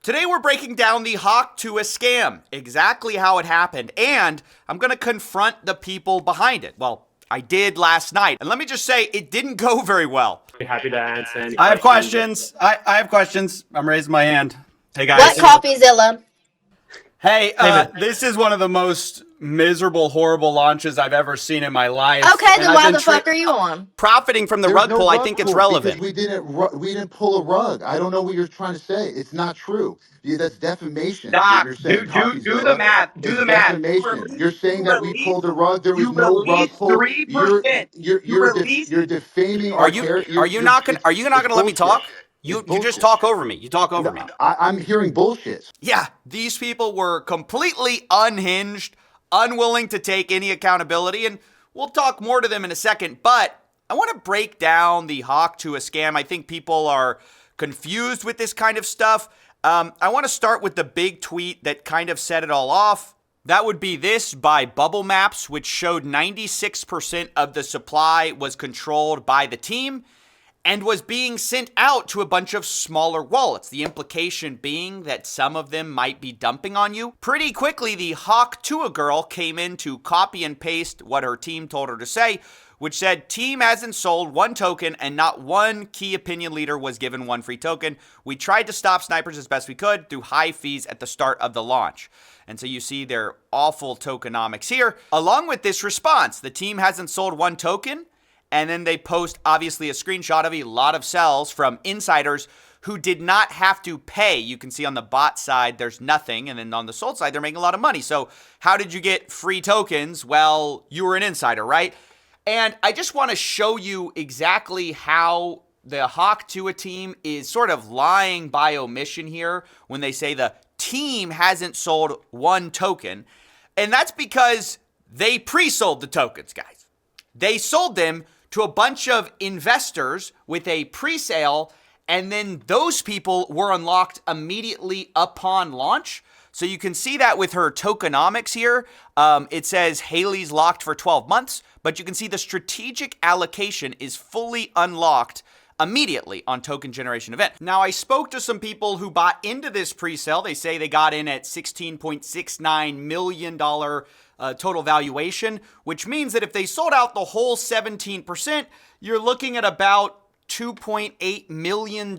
Today we're breaking down the Hawk Tuah scam, exactly how it happened, and I'm going to confront the people behind it. Well, I did last night, and let me just say, it didn't go very well. Happy to answer any I have questions. questions. I have questions. I'm raising my hand. Hey guys. What CoffeeZilla? Hey, this is one of the most miserable, horrible launches I've ever seen in my life. Okay, And then I've why been the fuck are you on? Profiting from the There's rug no pull, I rug think it's pull relevant. because we didn't pull a rug. I don't know what you're trying to say. It's not true. That's defamation. Doc, You're saying do the CoffeeZilla. math. Do It's the math. defamation. You're saying that we pulled a rug. There was You no rug released pull. 3%. You're defaming Are our you character. are you not gonna let me talk? You just talk over me. You talk over me. I'm hearing bullshit. Yeah, these people were completely unhinged, unwilling to take any accountability, and we'll talk more to them in a second, but I want to break down the Hawk Tuah scam. I think people are confused with this kind of stuff. I want to start with the big tweet that kind of set it all off. That would be this by Bubble Maps, which showed 96% of the supply was controlled by the team and was being sent out to a bunch of smaller wallets. The implication being that some of them might be dumping on you. Pretty quickly, the Hawk Tuah girl came in to copy and paste what her team told her to say, which said, team hasn't sold one token and not one key opinion leader was given one free token. We tried to stop snipers as best we could through high fees at the start of the launch. And so you see their awful tokenomics here. Along with this response, the team hasn't sold one token. And then they post, obviously, a screenshot of a lot of sells from insiders who did not have to pay. You can see on the bot side, there's nothing. And then on the sold side, they're making a lot of money. So how did you get free tokens? Well, you were an insider, right? And I just want to show you exactly how the Hawk Tuah team is sort of lying by omission here when they say the team hasn't sold one token. And that's because they pre-sold the tokens, guys. They sold them to a bunch of investors with a pre-sale, and then those people were unlocked immediately upon launch. So you can see that with her tokenomics here. It says Haley's locked for 12 months, but you can see the strategic allocation is fully unlocked immediately on token generation event. Now, I spoke to some people who bought into this pre-sale. They say they got in at $16.69 million total valuation, which means that if they sold out the whole 17%, you're looking at about $2.8 million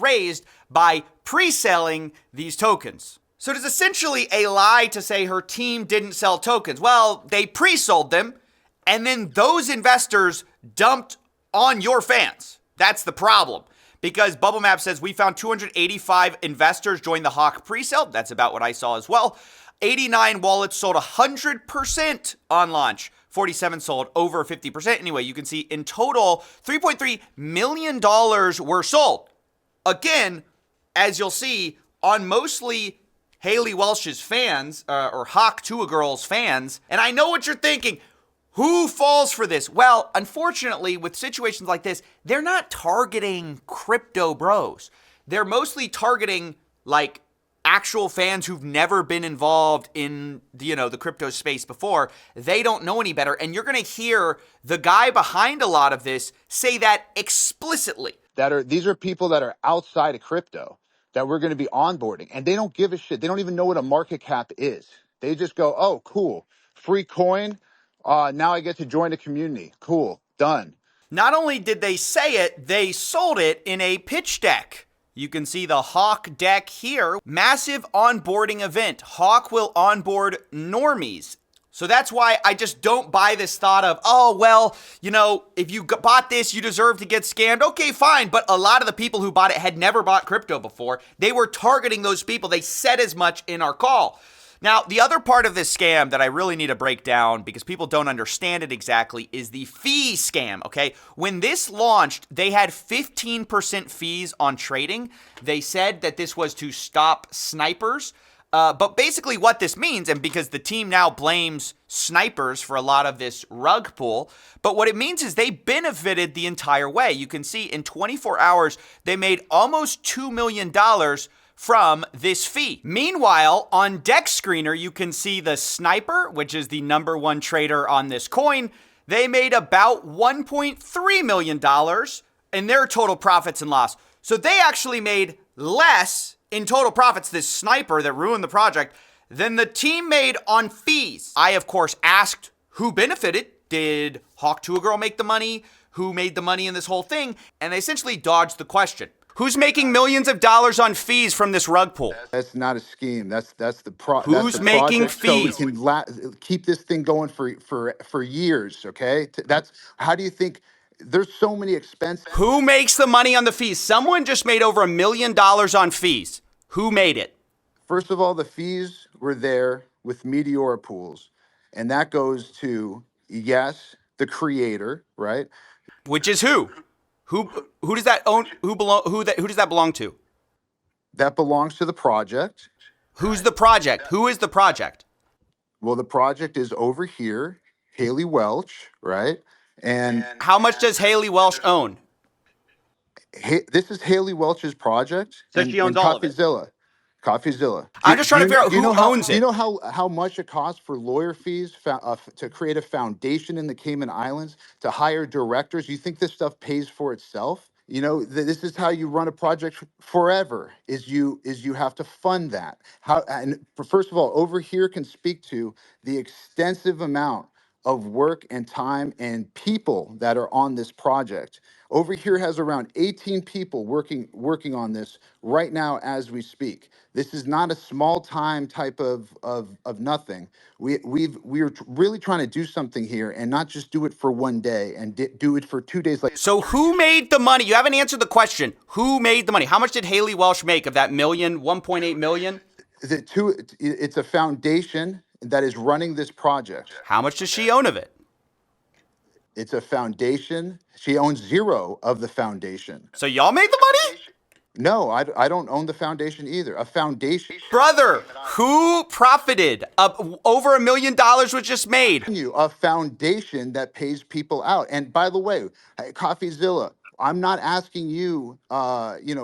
raised by pre-selling these tokens. So it is essentially a lie to say her team didn't sell tokens. Well, they pre-sold them, and then those investors dumped on your fans. That's the problem. Because Bubble Map says we found 285 investors join the Hawk pre-sale. That's about what I saw as well. 89 wallets sold 100% on launch. 47 sold over 50%. Anyway, you can see in total, $3.3 million were sold. Again, as you'll see, on mostly Haley Welsh's fans, or Hawk Tuah Girls fans. And I know what you're thinking. Who falls for this? Well, unfortunately, with situations like this, they're not targeting crypto bros. They're mostly targeting, like, actual fans who've never been involved in, the crypto space before. They don't know any better. And you're going to hear the guy behind a lot of this say that explicitly. These are people that are outside of crypto that we're going to be onboarding, and they don't give a shit. They don't even know what a market cap is. They just go, oh, cool, free coin. Now I get to join a community. Cool, done. Not only did they say it, they sold it in a pitch deck. You can see the Hawk deck here. Massive onboarding event. Hawk will onboard normies. So that's why I just don't buy this thought of, oh, well, if you bought this, you deserve to get scammed. Okay, fine. But a lot of the people who bought it had never bought crypto before. They were targeting those people. They said as much in our call. Now, the other part of this scam that I really need to break down because people don't understand it exactly is the fee scam, okay? When this launched, they had 15% fees on trading. They said that this was to stop snipers. But basically what this means, and because the team now blames snipers for a lot of this rug pull, but what it means is they benefited the entire way. You can see in 24 hours, they made almost $2 million from this fee. Meanwhile, on Dex Screener, you can see the sniper, which is the number one trader on this coin. They made about $1.3 million in their total profits and loss. So they actually made less in total profits, this sniper that ruined the project, than the team made on fees. I, of course, asked who benefited. Did Hawk to a Girl make the money? Who made the money in this whole thing? And they essentially dodged the question. Who's making millions of dollars on fees from this rug pull? That's not a scheme. That's the Who's making fees? So we can keep this thing going for years. Okay, that's how do you think? There's so many expenses. Who makes the money on the fees? Someone just made over $1 million on fees. Who made it? First of all, the fees were there with Meteora Pools, and that goes to yes, the creator, right? Which is who? Who does that own? Who does that belong to? That belongs to the project. Who's the project? Who is the project? Well, the project is over here, Haley Welch, right? And How much does Haley Welch own? this is Haley Welch's project. So she owns all of it. CoffeeZilla. I'm just trying to figure out who owns Do you it. know how much it costs for lawyer fees to create a foundation in the Cayman Islands, to hire directors? You think this stuff pays for itself? You know, this is how you run a project forever. Is you have to fund that. First of all, over here can speak to the extensive amount of work and time and people that are on this project. Over here has around 18 people working on this right now as we speak. This is not a small time type of nothing. We're really trying to do something here and not just do it for one day and do it for 2 days. Like, So who made the money? You haven't answered the question. Who made the money? How much did Haley Welch make of that million, 1.8 million? it's a foundation that is running this project. How much does she own of it? It's a foundation. She owns zero of the foundation. So y'all made the money? No, I don't own the foundation either. A foundation. Brother, who profited? Over $1 million was just made. A foundation that pays people out. And by the way, CoffeeZilla, I'm not asking you,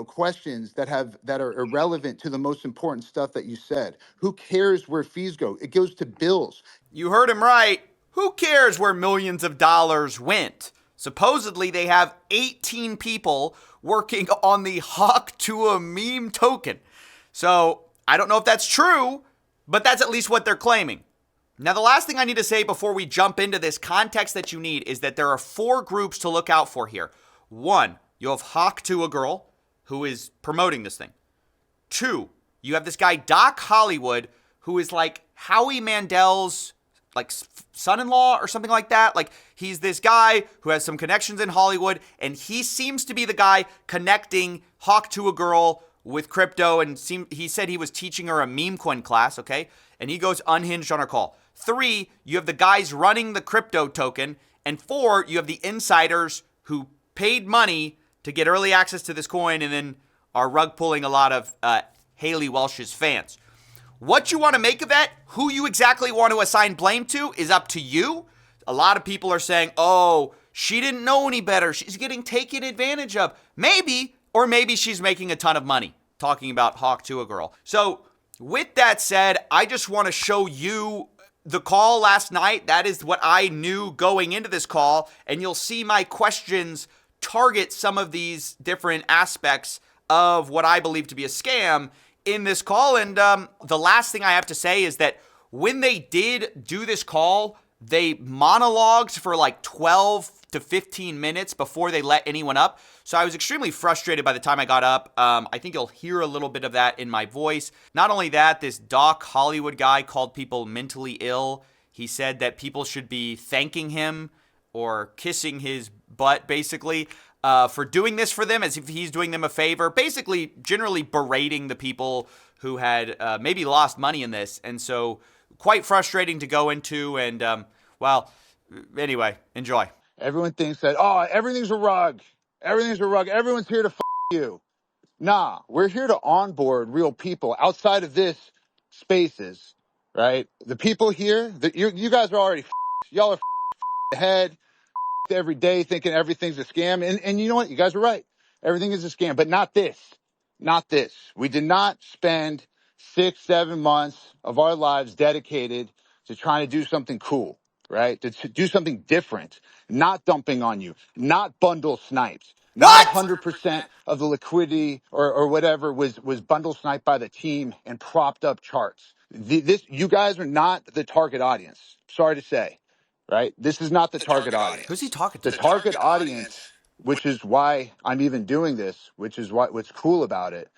questions that are irrelevant to the most important stuff that you said. Who cares where fees go? It goes to bills. You heard him right. Who cares where millions of dollars went? Supposedly, they have 18 people working on the Hawk to a meme token. So I don't know if that's true, but that's at least what they're claiming. Now, the last thing I need to say before we jump into this context that you need is that there are 4 groups to look out for here. 1, you have Hawk to a Girl, who is promoting this thing. 2, you have this guy, Doc Hollywood, who is like Howie Mandel's like son-in-law or something like that. Like, he's this guy who has some connections in Hollywood, and he seems to be the guy connecting Hawk to a Girl with crypto, and he said he was teaching her a meme coin class, okay? And he goes unhinged on her call. 3, you have the guys running the crypto token, and 4, you have the insiders who paid money to get early access to this coin and then are rug pulling a lot of Haley Welch's fans. What you want to make of that, who you exactly want to assign blame to, is up to you. A lot of people are saying, oh, she didn't know any better. She's getting taken advantage of. Maybe, or maybe she's making a ton of money, talking about Hawk to a Girl. So with that said, I just want to show you the call last night. That is what I knew going into this call. And you'll see my questions target some of these different aspects of what I believe to be a scam in this call. And the last thing I have to say is that when they did do this call, they monologued for like 12 to 15 minutes before they let anyone up. So I was extremely frustrated by the time I got up. I think you'll hear a little bit of that in my voice. Not only that, this Doc Hollywood guy called people mentally ill. He said that people should be thanking him or kissing his butt, basically, for doing this for them, as if he's doing them a favor. Basically, generally berating the people who had maybe lost money in this. And so quite frustrating to go into. And, anyway, enjoy. Everyone thinks that, oh, everything's a rug. Everything's a rug. Everyone's here to you. Nah, we're here to onboard real people outside of this spaces, right? The people here, you guys are already y'all are ahead every day thinking everything's a scam. And you know what? You guys are right. Everything is a scam, but not this. Not this. We did not spend 6-7 months of our lives dedicated to trying to do something cool, right? To do something different, not dumping on you, not bundle snipes. Not What? 100% of the liquidity or whatever was bundle sniped by the team and propped up charts. You guys are not the target audience. Sorry to say, right? This is not the target Who's he audience. talking The to? target audience, which is why I'm even doing this, which is what's cool about it,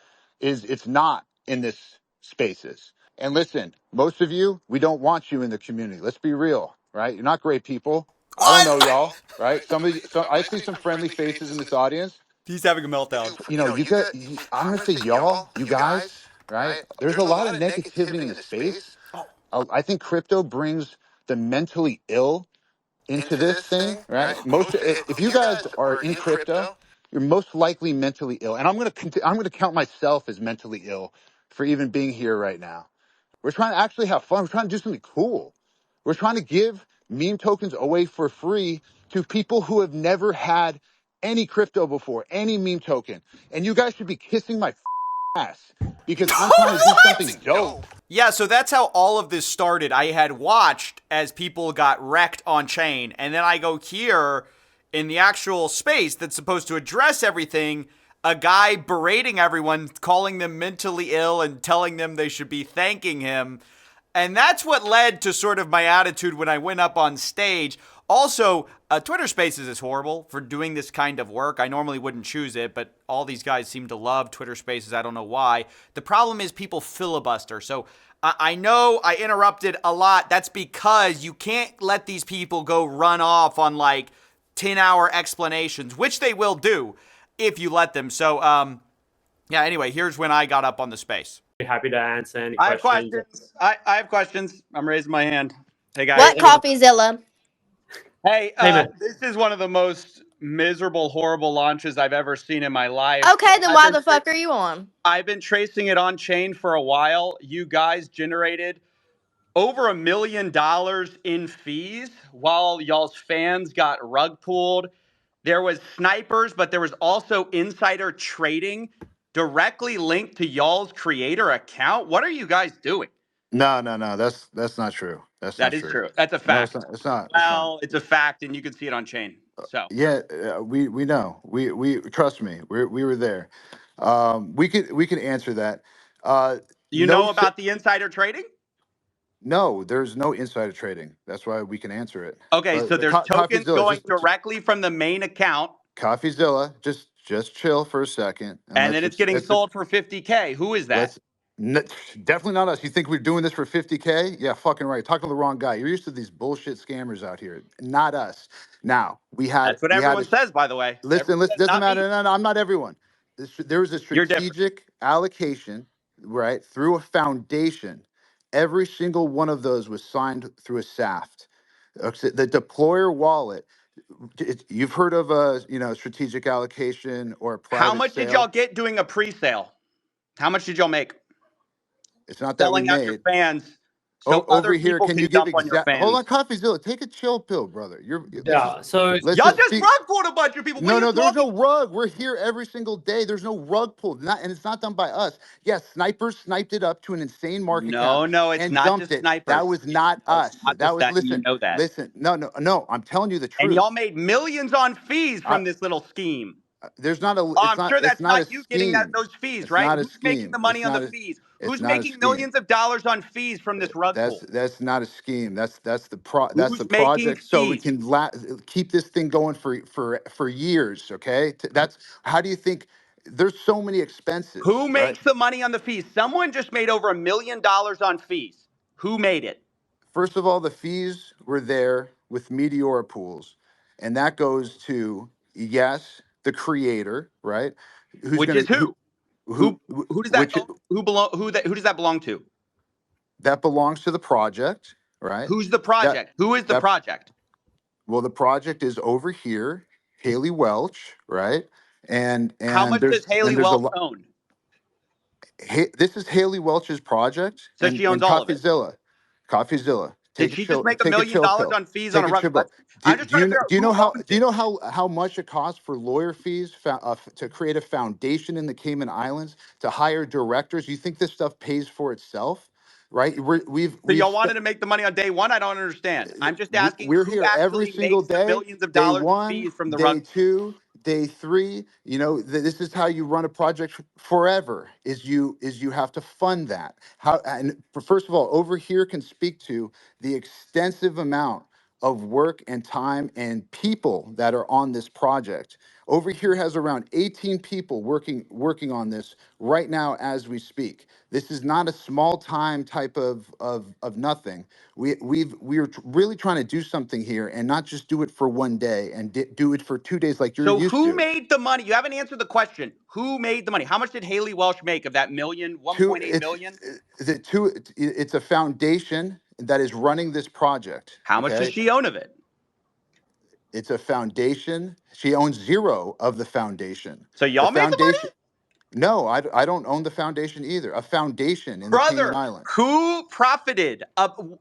is it's not in this spaces. And listen, most of you, we don't want you in the community. Let's be real, right? You're not great people. I don't know What? y'all, right? Some of you, so I see some friendly faces in this audience. He's having a meltdown. You got. I'm gonna say y'all, you guys, right? There's a lot of negativity in the space. I think crypto brings the mentally ill into this thing, right? If you guys are in crypto, you're most likely mentally ill, and I'm gonna count myself as mentally ill for even being here right now. We're trying to actually have fun. We're trying to do something cool. We're trying to give meme tokens away for free to people who have never had any crypto before, any meme token. And you guys should be kissing my ass because I'm trying to do something dope. Yeah, so that's how all of this started. I had watched as people got wrecked on chain, and then I go here in the actual space that's supposed to address everything, a guy berating everyone, calling them mentally ill and telling them they should be thanking him. And that's what led to sort of my attitude when I went up on stage. Also, Twitter Spaces is horrible for doing this kind of work. I normally wouldn't choose it, but all these guys seem to love Twitter Spaces. I don't know why. The problem is people filibuster. So I know I interrupted a lot. That's because you can't let these people go run off on like 10-hour explanations, which they will do if you let them. So, yeah, anyway, here's when I got up on the space. Happy to answer any I have questions. questions. I have questions. I'm raising my hand. Hey guys. What CoffeeZilla? Hey, man. this is one of the most miserable, horrible launches I've ever seen in my life. Okay, then why the fuck are you on? I've been tracing it on chain for a while. You guys generated over $1 million in fees while y'all's fans got rug pulled. There was snipers, but there was also insider trading directly linked to y'all's creator account. What are you guys doing? No, that's not true. That's That not is true. true. That's a No, fact. it's not. It's not. Well, it's a fact, and you can see it on chain. So Yeah, we know. We trust me. We were there. We could answer that. you No, know about the insider trading? no, there's no insider trading. That's why we can answer it. Okay, so there's tokens CoffeeZilla, going directly from the main account, CoffeeZilla, just chill for a second, and then it's getting sold for 50K. Who is that? Let's definitely not us. You think we're doing this for 50K? Yeah, fucking right. Talking to the wrong guy. You're used to these bullshit scammers out here. Not us. Now That's what everyone says, by the way. Listen, Everyone says, doesn't not me. matter. No, I'm not everyone. There was a You're different. strategic allocation, right, through a foundation. Every single one of those was signed through a SAFT. The deployer wallet. You've heard of a strategic allocation or a private How much sale. did y'all get doing a pre-sale? How much did y'all make? It's not that Selling we out made. your fans. So Over other here, people can can you give dump on your fans. Hold on, CoffeeZilla. Take a chill pill, brother. So let's Y'all just speak. rug pulled a bunch of people. What are No, you there's talking? no rug. We're here every single day. There's no rug pulled. And it's not done by us. Yes, snipers sniped it up to an insane market cap. No, it's and not dumped just it. snipers. That was not No, it's us. not That just was that, and you know that. Listen. No. I'm telling you the truth. And y'all made millions on fees from this little scheme. There's not a. Oh, It's I'm sure It's that's not a not you getting scheme. those fees, It's right? not a Who's making scheme. the money on the fees? It's Who's not a making scheme. millions of dollars on fees from this rug pull? That's not a scheme. That's the Who's making project. So we fees? can keep this thing going for years. Okay. That's how do you think? There's so many expenses. Who right? makes the money on the fees? Someone just made over $1 million on fees. Who made it? First of all, the fees were there with Meteora pools, and that goes to the creator, right? Which is who? Who does that who does that belong to? That belongs to the project, right? Who's the project? Who is the project? Well, the project is over here, Haley Welch, right? And how much does Haley Welch own? This is Haley Welch's project. So she owns all of it. CoffeeZilla. Did she just make $1 million on fees on a rug? Do you know how much it costs for lawyer fees to create a foundation in the Cayman Islands to hire directors? You think this stuff pays for itself? right? So y'all wanted to make the money on day one? I don't understand. I'm just asking we're who here every actually single makes the day. millions of Day dollars in one, fees from the day rug pool. two, day three. You know, this is how you run a project forever. Is you have to fund that. How and first of all, over here can speak to the extensive amount of work and time and people that are on this project. Over here has around 18 people working on this right now as we speak. This is not a small time type of nothing. We're really trying to do something here and not just do it for one day and do it for 2 days like you're So used who to. made the money? You haven't answered the question. Who made the money? How much did Haley Welsh make of that million, Two, 1.8 million? it's a foundation that is running this project. How much does Okay, she own of it? it's a foundation. She owns zero of the foundation. So The y'all made the money? foundation. No, I don't own the foundation either. A foundation in the Cayman Brother, Islands. who profited?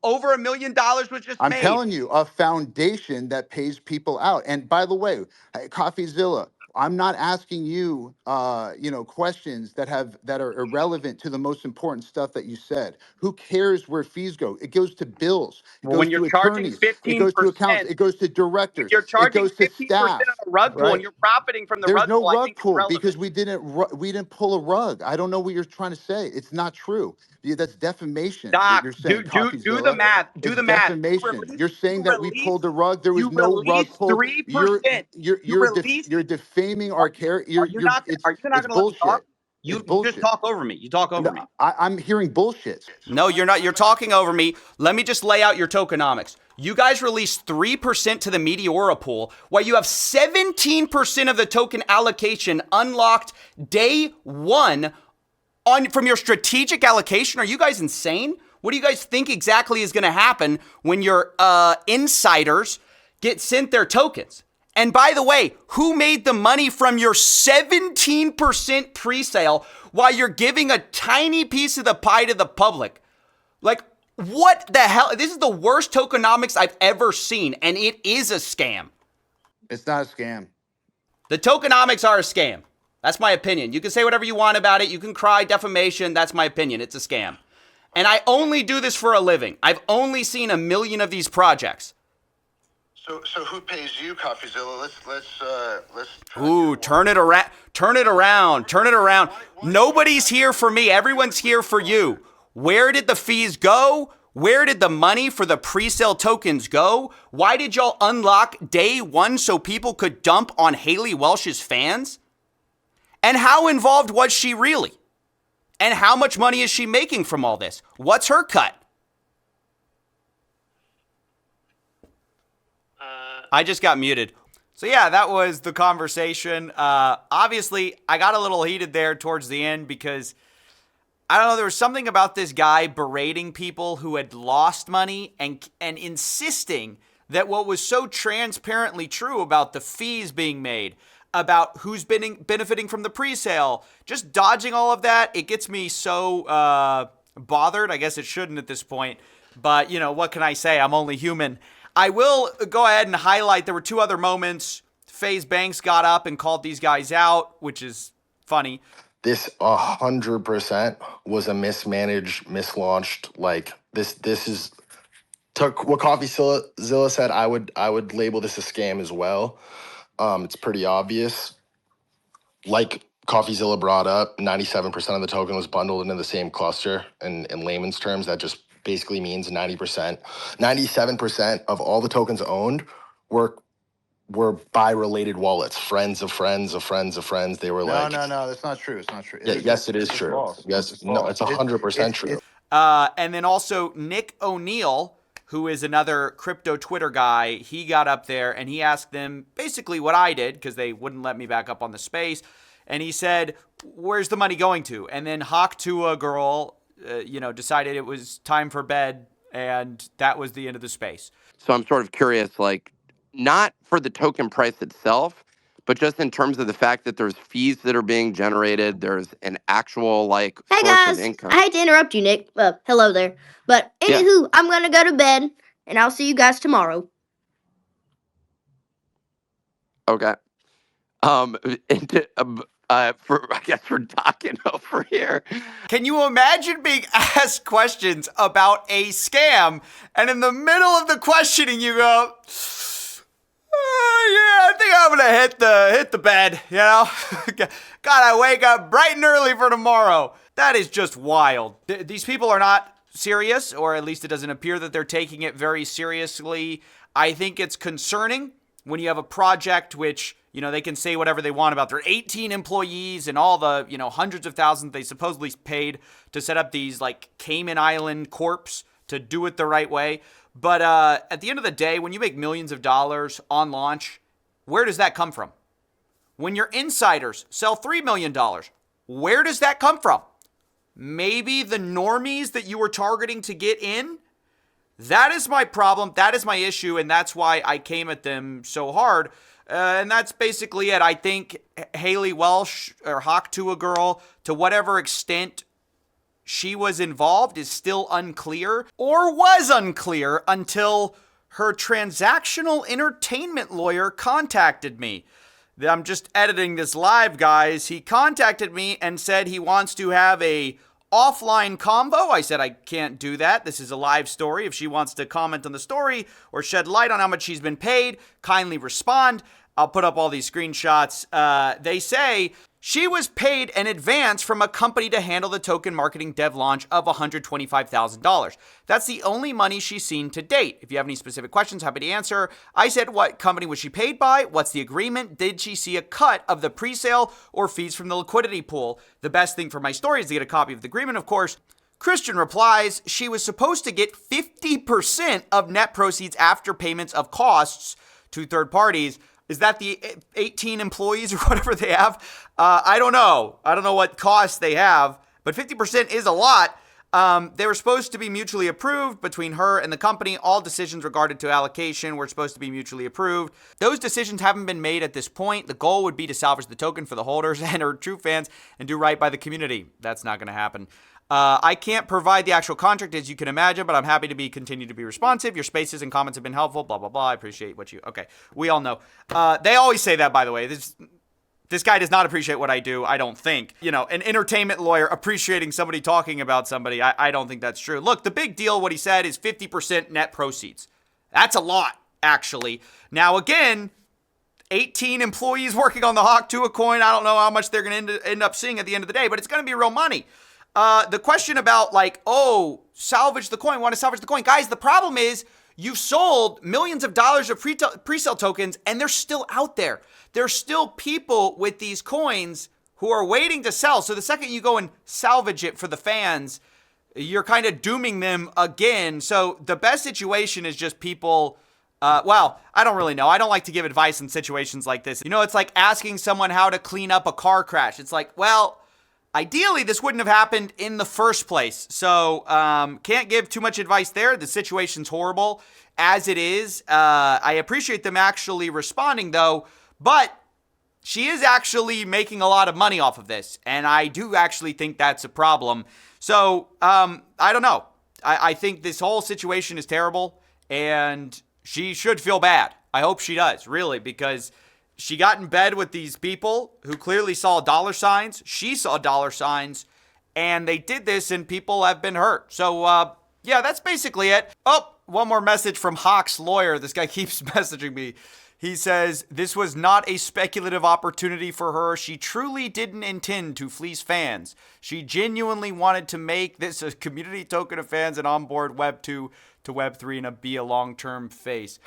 Over $1 million was just I'm made. telling you, a foundation that pays people out. And by the way, hey, CoffeeZilla, I'm not asking you, questions that are irrelevant to the most important stuff that you said. Who cares where fees go? It goes to bills. It Well, when goes you're to charging attorneys. It goes to accountants. 15%, It goes to when directors. you're It charging goes to 15% on staff. a rug pool and Right? you're profiting from the There's rug no pool, I rug think it's pull because relevant. we didn't pull a rug. I don't know what you're trying to say. It's not true. That's defamation. What Doc, you're saying, do the CoffeeZilla. math. Do It's the math. defamation. You're saying You that we release pulled a rug. There was you no rug release pulled. 3%. You release. You're defaming Are our character. are you not It's going to let me talk? bullshit. It's You just bullshit. talk over me. You talk over No, me. I'm hearing bullshit. No, you're not. You're talking over me. Let me just lay out your tokenomics. You guys released 3% to the Meteora pool, while you have 17% of the token allocation unlocked day one from your strategic allocation. Are you guys insane? What do you guys think exactly is going to happen when your insiders get sent their tokens? And by the way, who made the money from your 17% pre-sale while you're giving a tiny piece of the pie to the public? Like, what the hell? This is the worst tokenomics I've ever seen, and it is a scam. It's not a scam. The tokenomics are a scam. That's my opinion. You can say whatever you want about it. You can cry defamation. That's my opinion. It's a scam. And I only do this for a living. I've only seen 1 million of these projects. So who pays you, CoffeeZilla? Let's. Ooh, turn it around. Turn it around. Turn it around. Nobody's here for me. Everyone's here for you. Where did the fees go? Where did the money for the pre-sale tokens go? Why did y'all unlock day one so people could dump on Haley Welsh's fans? And how involved was she really? And how much money is she making from all this? What's her cut? I just got muted. So yeah, that was the conversation. Obviously, I got a little heated there towards the end because, I don't know, there was something about this guy berating people who had lost money and insisting that what was so transparently true about the fees being made, about who's benefiting from the pre-sale, just dodging all of that, it gets me so bothered. I guess it shouldn't at this point, but what can I say? I'm only human. I will go ahead and highlight there were two other moments. FaZe Banks got up and called these guys out, which is funny. This 100% was a mismanaged, mislaunched. Like this is took what CoffeeZilla said. I would label this a scam as well. It's pretty obvious. Like CoffeeZilla brought up, 97% of the token was bundled into the same cluster. And in layman's terms, that just basically means 90%. 97% of all the tokens owned were by related wallets, friends of friends of friends of friends. They were No, that's not true. It's not true. Yeah, yes, it is It's true. false. Yes, no, it's 100% true. And then also Nick O'Neill, who is another crypto Twitter guy, he got up there and he asked them basically what I did because they wouldn't let me back up on the space. And he said, where's the money going to? And then Hawk Tua girl, decided it was time for bed, and that was the end of the space. So I'm sort of curious, like, not for the token price itself, but just in terms of the fact that there's fees that are being generated, there's an actual Hey source guys, of income. I hate to interrupt you, Nick. Hello there. But Yeah. anywho, I'm gonna go to bed, and I'll see you guys tomorrow. Okay. for talking over here. Can you imagine being asked questions about a scam, and in the middle of the questioning you go, yeah, I think I'm gonna hit the bed, you know? Gotta wake up bright and early for tomorrow. That is just wild. These people are not serious, or at least it doesn't appear that they're taking it very seriously. I think it's concerning when you have a project which, they can say whatever they want about their 18 employees and all the, hundreds of thousands they supposedly paid to set up these like Cayman Island corps to do it the right way. But at the end of the day, when you make millions of dollars on launch, where does that come from? When your insiders sell $3 million, where does that come from? Maybe the normies that you were targeting to get in? That is my problem. That is my issue. And that's why I came at them so hard. And that's basically it. I think Haley Welsh or Hawk Tuah Girl, to whatever extent she was involved, is still unclear, or was unclear until her transactional entertainment lawyer contacted me. I'm just editing this live, guys. He contacted me and said he wants to have a offline convo. I said I can't do that. This is a live story. If she wants to comment on the story or shed light on how much she's been paid, kindly respond. I'll put up all these screenshots. They say she was paid an advance from a company to handle the token marketing dev launch of $125,000. That's the only money she's seen to date. If you have any specific questions, happy to answer. I said, what company was she paid by? What's the agreement? Did she see a cut of the pre-sale or fees from the liquidity pool? The best thing for my story is to get a copy of the agreement, of course. Christian replies, she was supposed to get 50% of net proceeds after payments of costs to third parties. Is that the 18 employees or whatever they have? I don't know. I don't know what costs they have, but 50% is a lot. They were supposed to be mutually approved between her and the company. All decisions regarding to allocation were supposed to be mutually approved. Those decisions haven't been made at this point. The goal would be to salvage the token for the holders and her true fans and do right by the community. That's not going to happen. I can't provide the actual contract, as you can imagine, but I'm happy to continue to be responsive. Your spaces and comments have been helpful, blah, blah, blah. I appreciate what you... Okay, we all know. They always say that, by the way. This guy does not appreciate what I do, I don't think. An entertainment lawyer appreciating somebody talking about somebody, I don't think that's true. Look, the big deal, what he said, is 50% net proceeds. That's a lot, actually. Now, again, 18 employees working on the Hawk Tuah coin. I don't know how much they're going to end up seeing at the end of the day, but it's going to be real money. The question about salvage the coin, want to salvage the coin. Guys, the problem is you've sold millions of dollars of pre-sale tokens and they're still out there. There's still people with these coins who are waiting to sell. So the second you go and salvage it for the fans, you're kind of dooming them again. So the best situation is just people... I don't really know. I don't like to give advice in situations like this. It's like asking someone how to clean up a car crash. It's like, ideally, this wouldn't have happened in the first place. So, can't give too much advice there. The situation's horrible as it is. I appreciate them actually responding, though. But she is actually making a lot of money off of this. And I do actually think that's a problem. So, I don't know. I think this whole situation is terrible. And she should feel bad. I hope she does, really, because... she got in bed with these people who clearly saw dollar signs. She saw dollar signs, and they did this, and people have been hurt. So, that's basically it. Oh, one more message from Hawk's lawyer. This guy keeps messaging me. He says, this was not a speculative opportunity for her. She truly didn't intend to fleece fans. She genuinely wanted to make this a community token of fans and onboard Web 2 to Web 3 and be a long-term face.